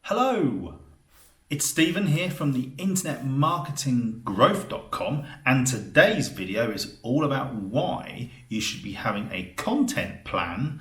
Hello, it's Stephen here from the internetmarketinggrowth.com, and today's video is all about why you should be having a content plan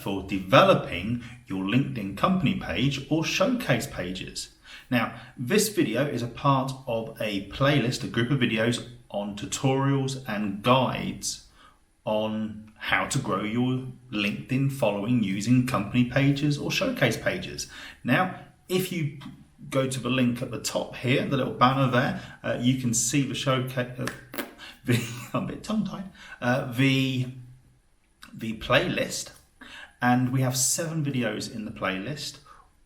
for developing your LinkedIn company page or showcase pages. Now, this video is a part of a playlist, a group of videos on tutorials and guides on how to grow your LinkedIn following using company pages or showcase pages. Now, if you go to the link at the top here, the little banner there, you can see the showcase, I'm a bit tongue-tied, the playlist, and we have 7 videos in the playlist,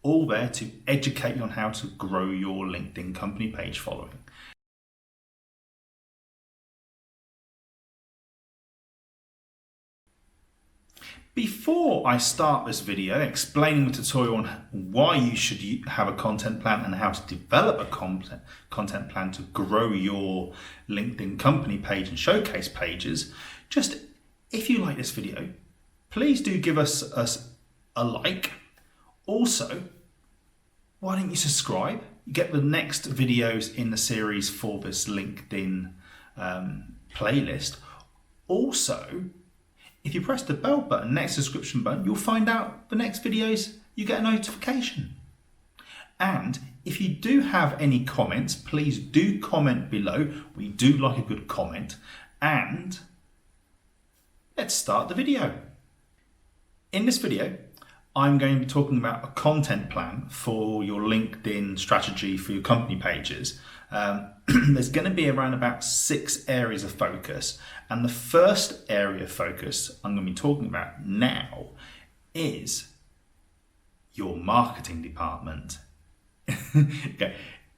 all there to educate you on how to grow your LinkedIn company page following. Before I start this video explaining the tutorial on why you should have a content plan and how to develop a content plan to grow your LinkedIn company page and showcase pages, just if you like this video, please do give us a like. Also, why don't you subscribe? You get the next videos in the series for this LinkedIn playlist. Also, if you press the bell button next subscription button, you'll find out the next videos, you get a notification. And if you do have any comments, please do comment below. We do like a good comment. And let's start the video. In this video, I'm going to be talking about a content plan for your LinkedIn strategy for your company pages. There's going to be around about 6 areas of focus, and the first area of focus I'm going to be talking about now is your marketing department. Okay.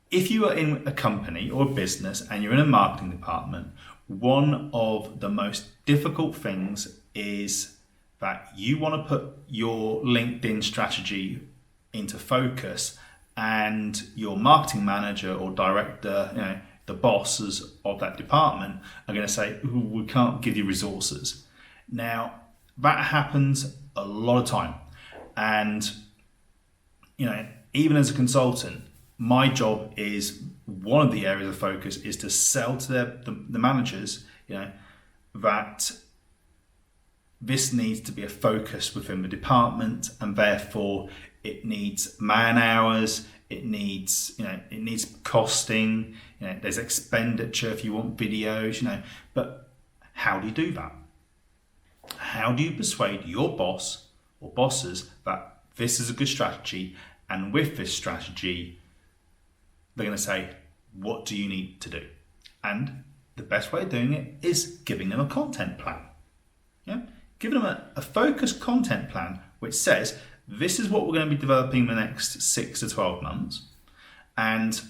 If you are in a company or a business and you're in a marketing department, one of the most difficult things is that you want to put your LinkedIn strategy into focus, and your marketing manager or director, the bosses of that department are going to say, we can't give you resources. Now, that happens a lot of time. And, even as a consultant, my job is, one of the areas of focus is to sell to the managers, that this needs to be a focus within the department, and therefore it needs man hours, it needs costing, there's expenditure if you want videos, but how do you do that? How do you persuade your boss or bosses that this is a good strategy, and with this strategy, they're going to say, what do you need to do? And the best way of doing it is giving them a content plan. Giving them a focused content plan which says, this is what we're going to be developing in the next 6 to 12 months. And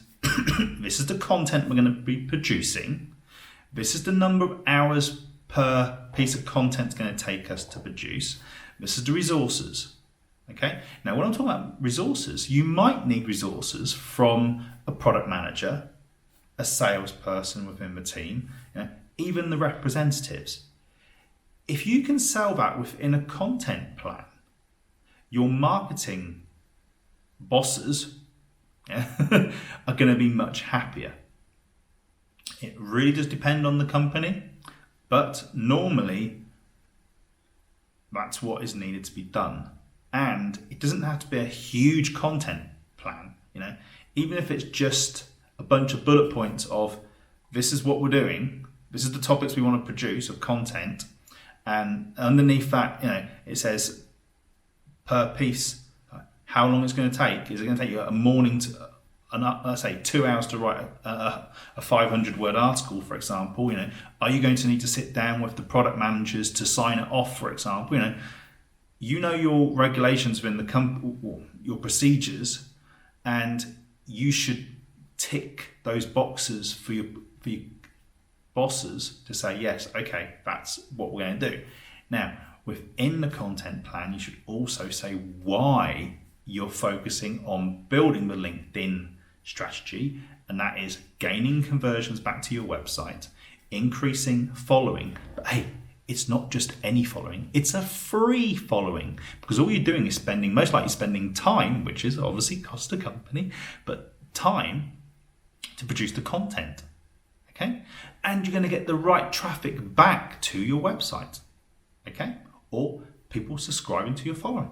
this is the content we're going to be producing. This is the number of hours per piece of content it's going to take us to produce. This is the resources. Okay. Now, when I'm talking about resources, you might need resources from a product manager, a salesperson within the team, even the representatives. If you can sell that within a content plan, your marketing bosses are going to be much happier. It really does depend on the company, but normally that's what is needed to be done. And it doesn't have to be a huge content plan, even if it's just a bunch of bullet points of, this is what we're doing, this is the topics we want to produce of content, and underneath that, it says per piece, how long it's going to take. Is it going to take you a morning to, let's say 2 hours to write a 500-word article, for example? Are you going to need to sit down with the product managers to sign it off, for example? Your regulations within the company, your procedures, and you should tick those boxes for your bosses to say, yes, okay, that's what we're going to do. Now, within the content plan, you should also say why you're focusing on building the LinkedIn strategy, and that is gaining conversions back to your website, increasing following. But hey, it's not just any following, it's a free following, because all you're doing is most likely spending time, which is obviously cost a company, but time to produce the content. Okay? And you're going to get the right traffic back to your website. Okay? Or people subscribing to your following.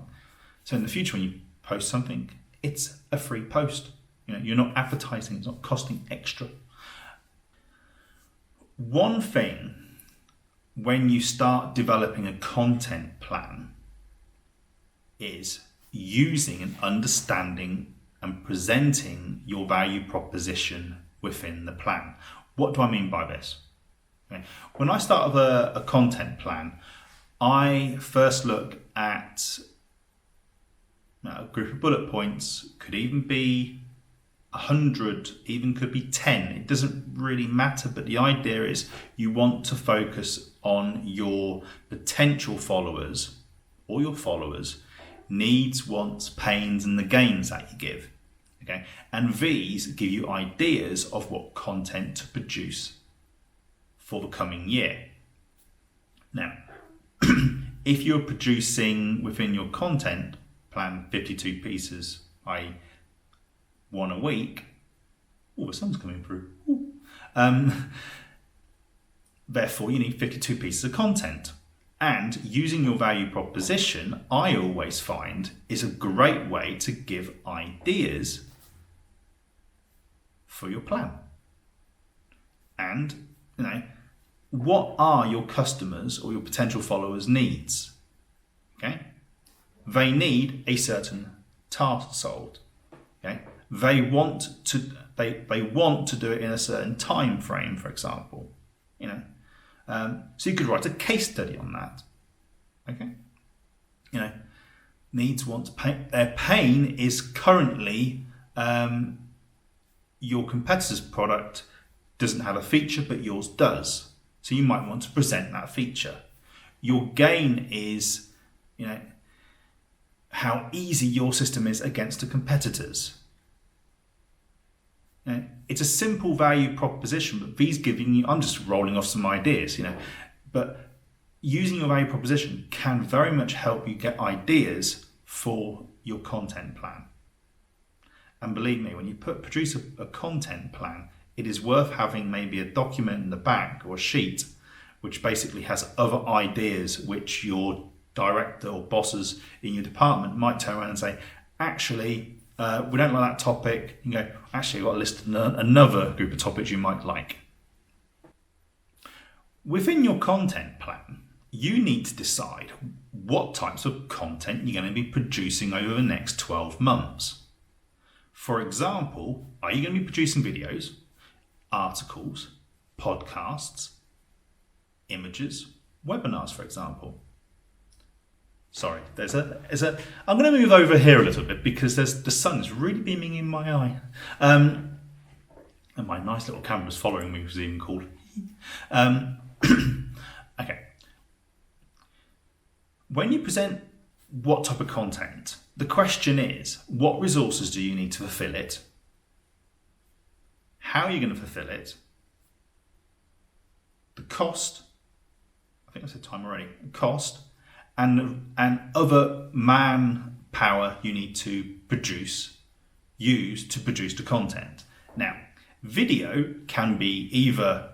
So in the future, when you post something, it's a free post. You're not advertising, it's not costing extra. One thing when you start developing a content plan is using and understanding and presenting your value proposition within the plan. What do I mean by this? Okay. When I start with a content plan, I first look at a group of bullet points, could even be 100, even could be 10. It doesn't really matter, but the idea is you want to focus on your potential followers or your followers' needs, wants, pains, and the gains that you give. Okay, and these give you ideas of what content to produce for the coming year. Now, if you're producing within your content plan 52 pieces, i.e. one a week, the sun's coming through. Therefore, you need 52 pieces of content. And using your value proposition, I always find, is a great way to give ideas for your plan. And, what are your customers or your potential followers' needs? Okay? They need a certain task solved. Okay? They want to do it in a certain time frame, for example. So you could write a case study on that. Okay? Needs, wants, pain. Their pain is currently your competitor's product doesn't have a feature, but yours does. So you might want to present that feature. Your gain is, how easy your system is against the competitors. It's a simple value proposition, but these giving you, I'm just rolling off some ideas, but using your value proposition can very much help you get ideas for your content plan. And believe me, when you produce a content plan, it is worth having maybe a document in the back or a sheet which basically has other ideas which your director or bosses in your department might turn around and say, actually, we don't like that topic. You go, actually, I've got a list of another group of topics you might like. Within your content plan, you need to decide what types of content you're going to be producing over the next 12 months. For example, are you going to be producing videos, articles, podcasts, images, webinars, for example? Sorry, I'm going to move over here a little bit because the sun is really beaming in my eye. And my nice little camera's following me, which is even called. Okay. When you present what type of content, the question is, what resources do you need to fulfill it? How are you going to fulfill it? The cost, I think I said time already, cost, and other manpower you need to use to produce the content. Now, video can be either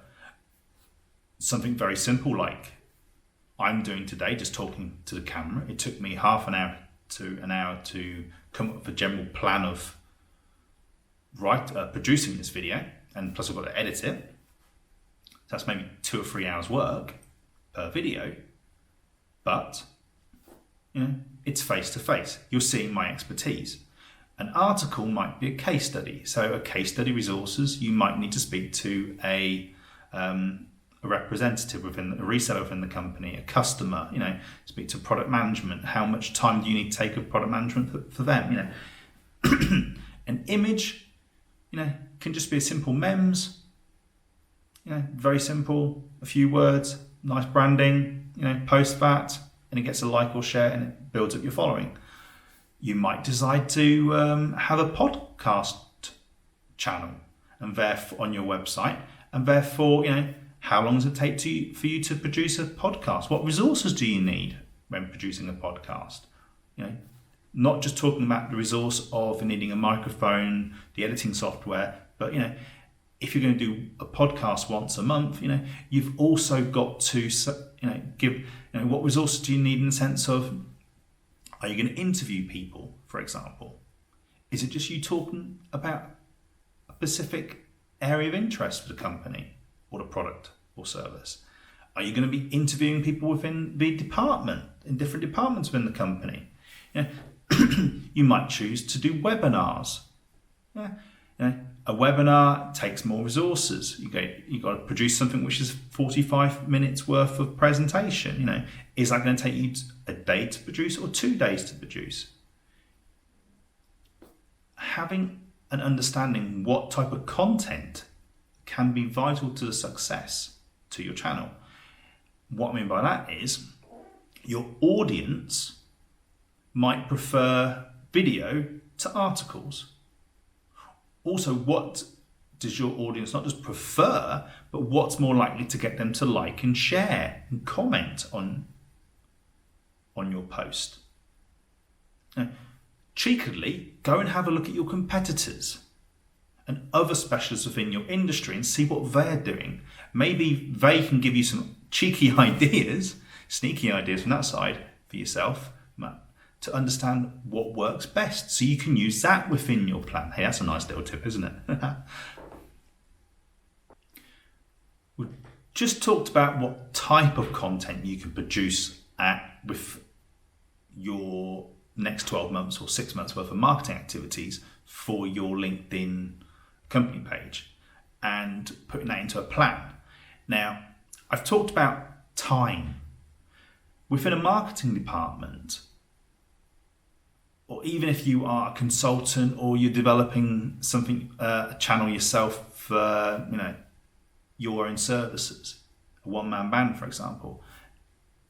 something very simple like I'm doing today, just talking to the camera. It took me half an hour to come up with a general plan of producing this video, and plus I've got to edit it. So that's maybe 2 or 3 hours work per video, but it's face to face. You're seeing my expertise. An article might be a case study. So a case study resources, you might need to speak to a representative a reseller within the company, a customer, speak to product management. How much time do you need to take of product management for them? An image, can just be a simple memes, very simple, a few words, nice branding, post that, and it gets a like or share and it builds up your following. You might decide to have a podcast channel and therefore on your website, and therefore, How long does it take for you to produce a podcast? What resources do you need when producing a podcast? Not just talking about the resource of needing a microphone, the editing software, but if you're going to do a podcast once a month, you've also got to give what resources do you need in the sense of, are you going to interview people, for example? Is it just you talking about a specific area of interest for the company or the product or service? Are you going to be interviewing people within the department, in different departments within the company? You might choose to do webinars. A webinar takes more resources. You got to produce something which is 45 minutes worth of presentation. Is that going to take you a day to produce or 2 days to produce? Having an understanding what type of content can be vital to the success to your channel. What I mean by that is your audience might prefer video to articles. Also, what does your audience not just prefer, but what's more likely to get them to like and share and comment on your post? Now, cheekily, go and have a look at your competitors and other specialists within your industry and see what they're doing. Maybe they can give you some cheeky ideas, sneaky ideas from that side for yourself, to understand what works best, so you can use that within your plan. Hey, that's a nice little tip, isn't it? We just talked about what type of content you can produce with your next 12 months or 6 months worth of marketing activities for your LinkedIn company page and putting that into a plan. Now, I've talked about time. Within a marketing department, or even if you are a consultant or you're developing something, a channel yourself for your own services, a one-man band, for example,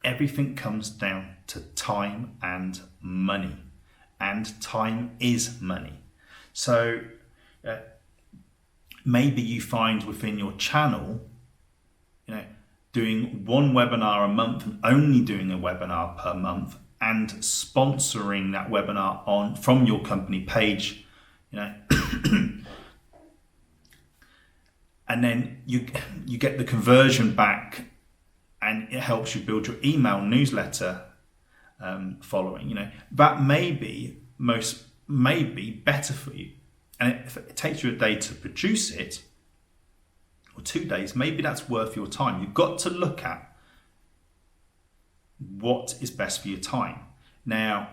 everything comes down to time and money, and time is money. So maybe you find within your channel, doing one webinar a month and only doing a webinar per month, and sponsoring that webinar from your company page, and then you get the conversion back, and it helps you build your email newsletter following. That may be better for you, and if it takes you a day to produce it or 2 days, maybe that's worth your time. You've got to look at what is best for your time. Now,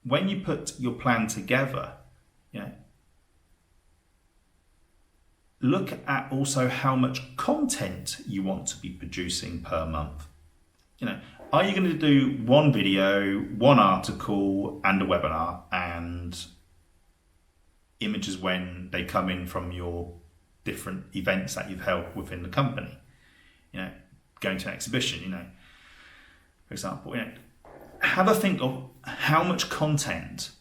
when you put your plan together, look at also how much content you want to be producing per month. Are you going to do one video, one article, and a webinar, and images when they come in from your different events that you've held within the company? Going to an exhibition, for example, have a think of how much content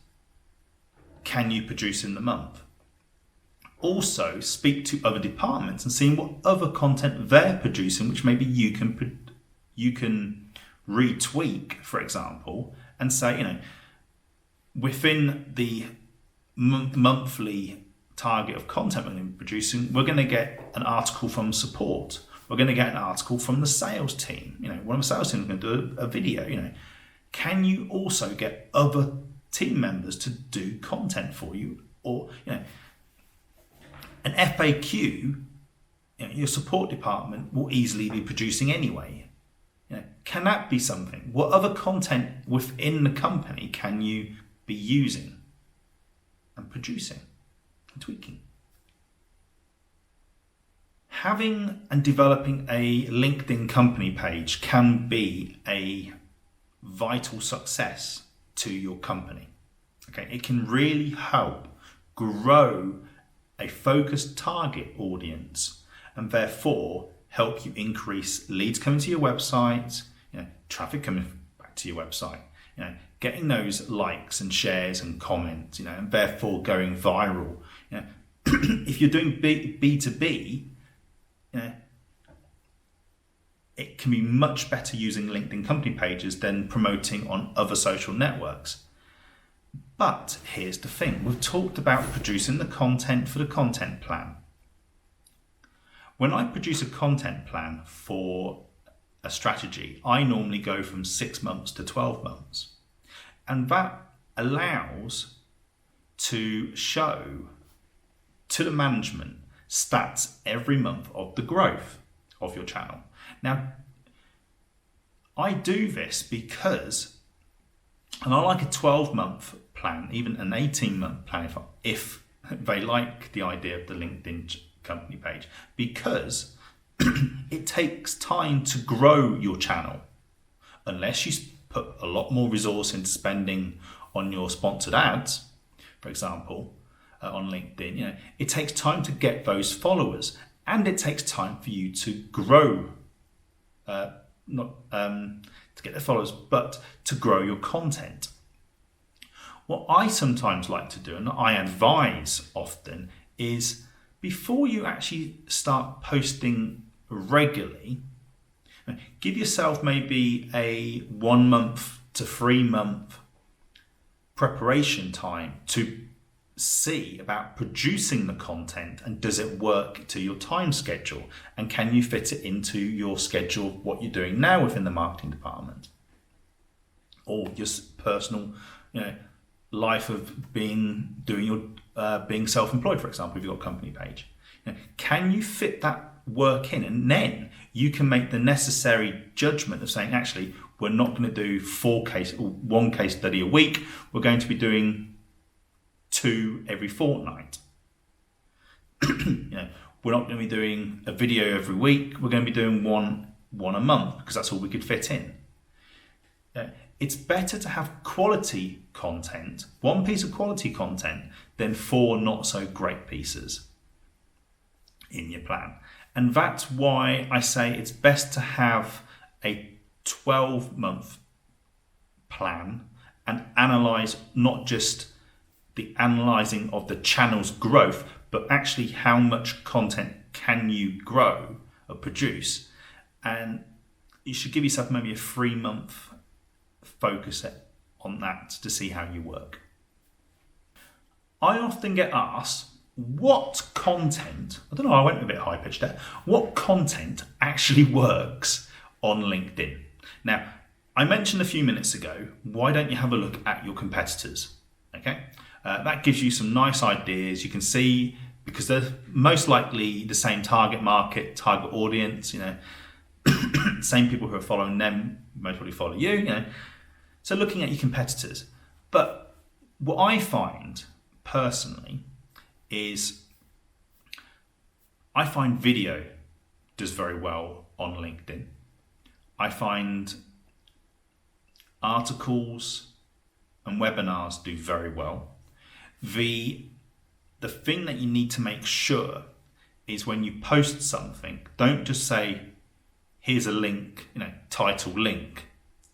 can you produce in the month. Also, speak to other departments and see what other content they're producing, which maybe you can retweak, for example, and say, within the monthly target of content we're going to be producing, we're going to get an article from support. We're going to get an article from the sales team. One of the sales team is going to do a video. Can you also get other team members to do content for you? Or, an FAQ, your support department will easily be producing anyway. Can that be something? What other content within the company can you be using and producing and tweaking? Having and developing a LinkedIn company page can be a vital success to your company. Okay, it can really help grow a focused target audience and therefore help you increase leads coming to your website, traffic coming back to your website, getting those likes and shares and comments, and therefore going viral. If you're doing B2B, it can be much better using LinkedIn company pages than promoting on other social networks. But here's the thing, we've talked about producing the content for the content plan. When I produce a content plan for a strategy, I normally go from 6 months to 12 months. And that allows to show to the management stats every month of the growth of your channel. Now, I do this because, and I like a 12-month plan, even an 18-month plan if they like the idea of the LinkedIn company page, because it takes time to grow your channel. Unless you put a lot more resource into spending on your sponsored ads, for example, on LinkedIn, it takes time to get those followers, and it takes time for you to grow, not to get the followers, but to grow your content. What I sometimes like to do, and I advise often, is before you actually start posting regularly, give yourself maybe a 1 month to 3 month preparation time to see about producing the content, and does it work to your time schedule, and can you fit it into your schedule, what you're doing now within the marketing department, or just personal life of being self-employed, for example, if you've got a company page. Can you fit that work in? And then you can make the necessary judgment of saying, actually, we're not going to do 1 case study a week. We're going to be doing 2 every fortnight. We're not going to be doing a video every week. We're going to be doing one a month, because that's all we could fit in. It's better to have quality content, 1 piece of quality content, than 4 not so great pieces in your plan. And that's why I say it's best to have a 12-month plan and analyze not just the analyzing of the channel's growth, but actually how much content can you grow or produce. And you should give yourself maybe a 3-month focus on that to see how you work. I often get asked, what content, I don't know, I went a bit high pitched there, what content actually works on LinkedIn? Now, I mentioned a few minutes ago, why don't you have a look at your competitors? Okay, that gives you some nice ideas. You can see, because they're most likely the same target market, target audience, same people who are following them most probably follow you, So looking at your competitors. But what I find personally is I find video does very well on LinkedIn. I find articles and webinars do very well. The thing that you need to make sure is when you post something, don't just say, here's a link, title link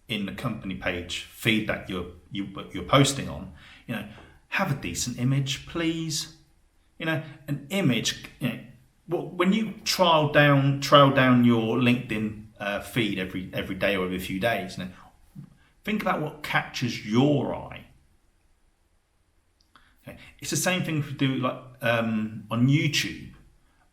in the company page feed that you're posting on. Have a decent image, please. An image. When you trail down your LinkedIn feed every day or every few days, think about what catches your eye. Okay. It's the same thing if you do on YouTube,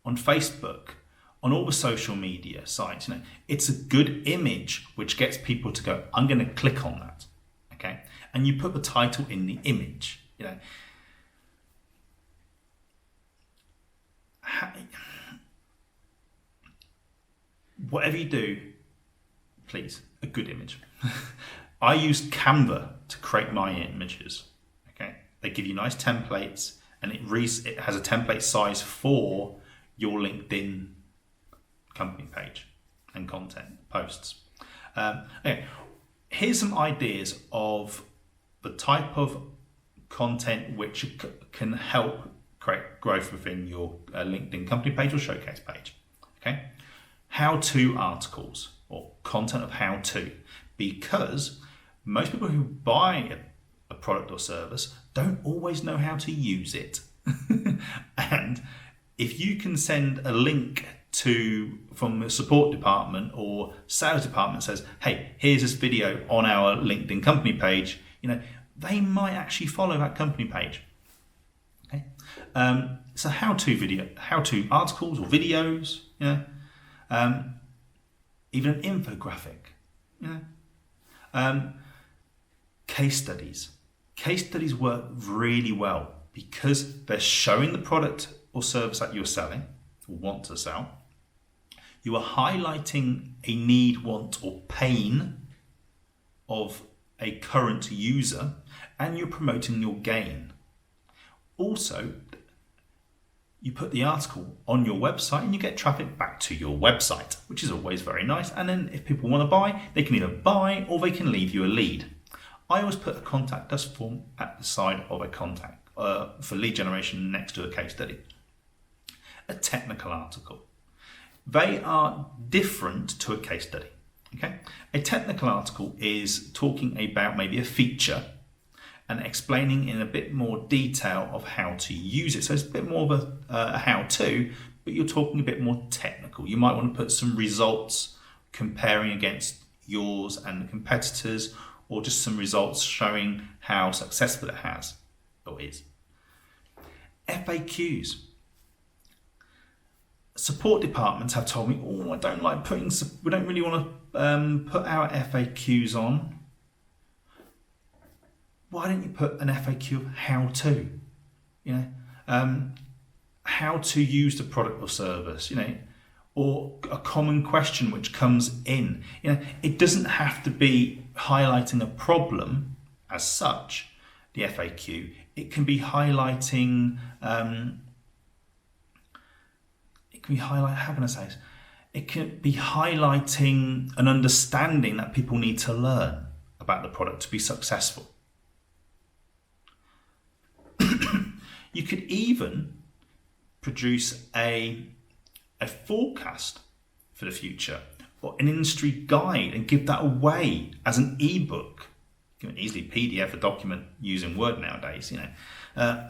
on Facebook, on all the social media sites. It's a good image which gets people to go, I'm going to click on that. Okay, and you put the title in the image. Whatever you do, please, a good image. I use Canva to create my images. Okay, they give you nice templates, and it has a template size for your LinkedIn company page and content posts. Okay, here's some ideas of the type of content which can help create growth within your LinkedIn company page or showcase page. Okay, how-to articles or content of how-to, because most people who buy a product or service don't always know how to use it. And if you can send a link from the support department or sales department says, hey, here's this video on our LinkedIn company page, they might actually follow that company page. Okay, so how-to articles or videos, even an infographic, case studies. Case studies work really well because they're showing the product or service that you're selling or want to sell. You are highlighting a need, want, or pain of a current user, and you're promoting your gain. Also, you put the article on your website and you get traffic back to your website, which is always very nice. And then if people want to buy, they can either buy or they can leave you a lead. I always put a contact us form at the side of a contact for lead generation next to a case study. A technical article. They are different to a case study. Okay, a technical article is talking about maybe a feature and explaining in a bit more detail of how to use it. So it's a bit more of a how-to, but you're talking a bit more technical. You might want to put some results comparing against yours and the competitors, or just some results showing how successful it has or is. FAQs. Support departments have told me, I don't like we don't really want to put our FAQs on. Why don't you put an FAQ of how to? How to use the product or service, or a common question which comes in. It doesn't have to be highlighting a problem as such, the FAQ. It can be highlighting, how can I say this? It can be highlighting an understanding that people need to learn about the product to be successful. You could even produce a forecast for the future or an industry guide and give that away as an ebook. You can easily PDF a document using Word nowadays. A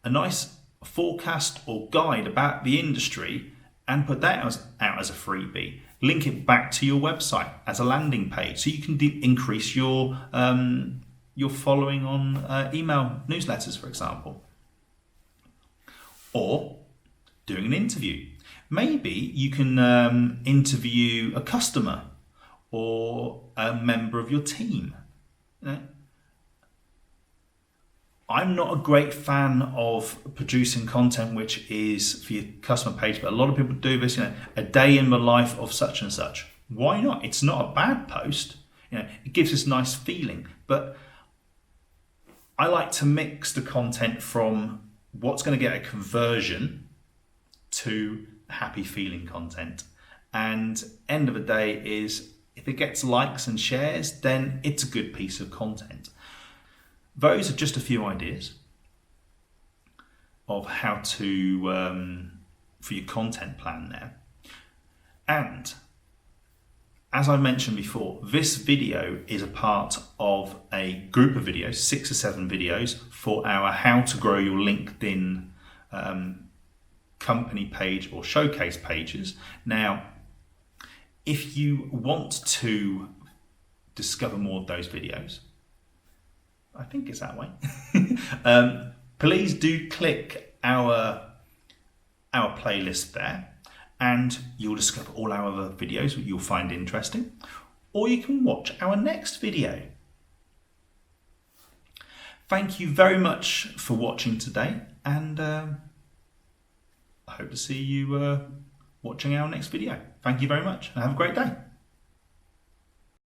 nice forecast or guide about the industry and put that out as a freebie. Link it back to your website as a landing page so you can increase your following on email newsletters, for example. Or doing an interview. Maybe you can interview a customer or a member of your team. I'm not a great fan of producing content which is for your customer page, but a lot of people do this, a day in the life of such and such. Why not? It's not a bad post. It gives this nice feeling, but I like to mix the content from what's going to get a conversion to happy feeling content. And end of the day is, if it gets likes and shares, then it's a good piece of content. Those are just a few ideas of how to, for your content plan there. And as I mentioned before, this video is a part of a group of videos, 6 or 7 videos for our How to Grow Your LinkedIn company page or showcase pages. Now, if you want to discover more of those videos, I think it's that way, please do click our playlist there, and you'll discover all our other videos that you'll find interesting, or you can watch our next video. Thank you very much for watching today, and I hope to see you watching our next video. Thank you very much and have a great day.